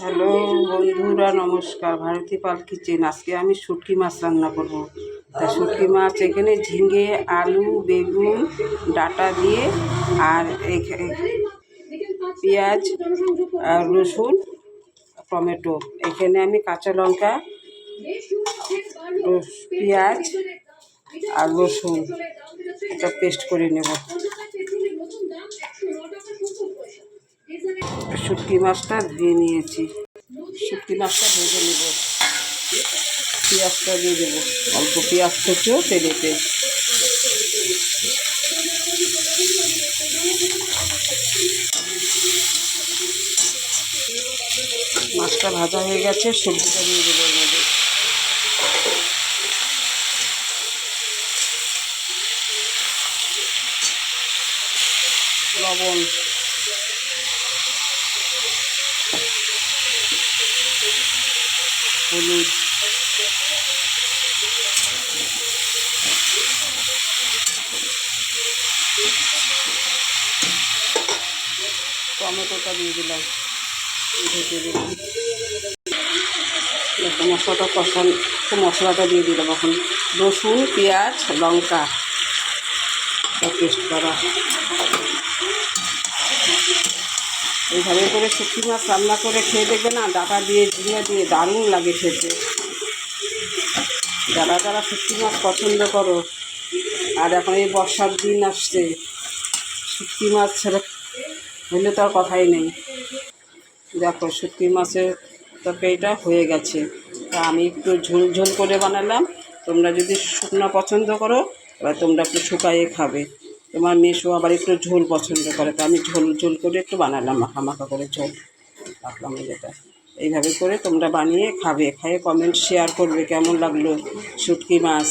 Hello বন্ধুরা, নমস্কার। ভারতী পাল kitchen. আজকে আমি শুটকি মাছ রান্না করব। তা শুটকি মাছ এখানে ঝিঙে, আলু, বেগুন, ডাঁটা দিয়ে আর পেঁয়াজ আর রসুন, টমেটো, এখানে আমি কাঁচা লঙ্কা, পেঁয়াজ আর রসুন এটা পেস্ট করে নেব। শুটকি মাছটা ধুয়ে নিয়েছি। শুটকি মাছটা ভেজে নেব। পেঁয়াজটা দিয়ে দেবো, অল্প পেঁয়াজ কুচো তেলেতে। মাছটা ভাজা হয়ে গেছে, সবজিটা দিয়ে দেবো এর মধ্যে। লবণ, হলুদ, টমেটোটা দিয়ে দিলাম। মশলাটা দিয়ে দিলাম। এখন রসুন, পেঁয়াজ, লঙ্কা পেস্ট করা। এইভাবে করে শুটকি মাছ রান্না করে খেয়ে দেখবে না, ডাঁটা দিয়ে, ঝিঙে দিয়ে দারুণ লাগে খেতে। যারা যারা শুটকি মাছ পছন্দ করো, আর এখন এই বর্ষার দিন আসছে, শুটকি মাছ ছেড়ে হলে তো আর কথাই নেই। দেখো শুটকি মাছের তরকারিটা হয়ে গেছে। তা আমি একটু ঝোল ঝোল করে বানালাম। তোমরা যদি শুকনো পছন্দ করো, এবার তোমরা একটু শুকাইয়ে খাবে। তোমার মেয়েও আবার একটু ঝোল পছন্দ করে, তো আমি ঝোল ঝোল করে একটু বানালাম, মাখা মাখা করে ঝোল রাখলাম। যেটা এইভাবে করে তোমরা বানিয়ে খাবে, খাইয়ে কমেন্ট শেয়ার করবে কেমন লাগলো শুটকি মাছ।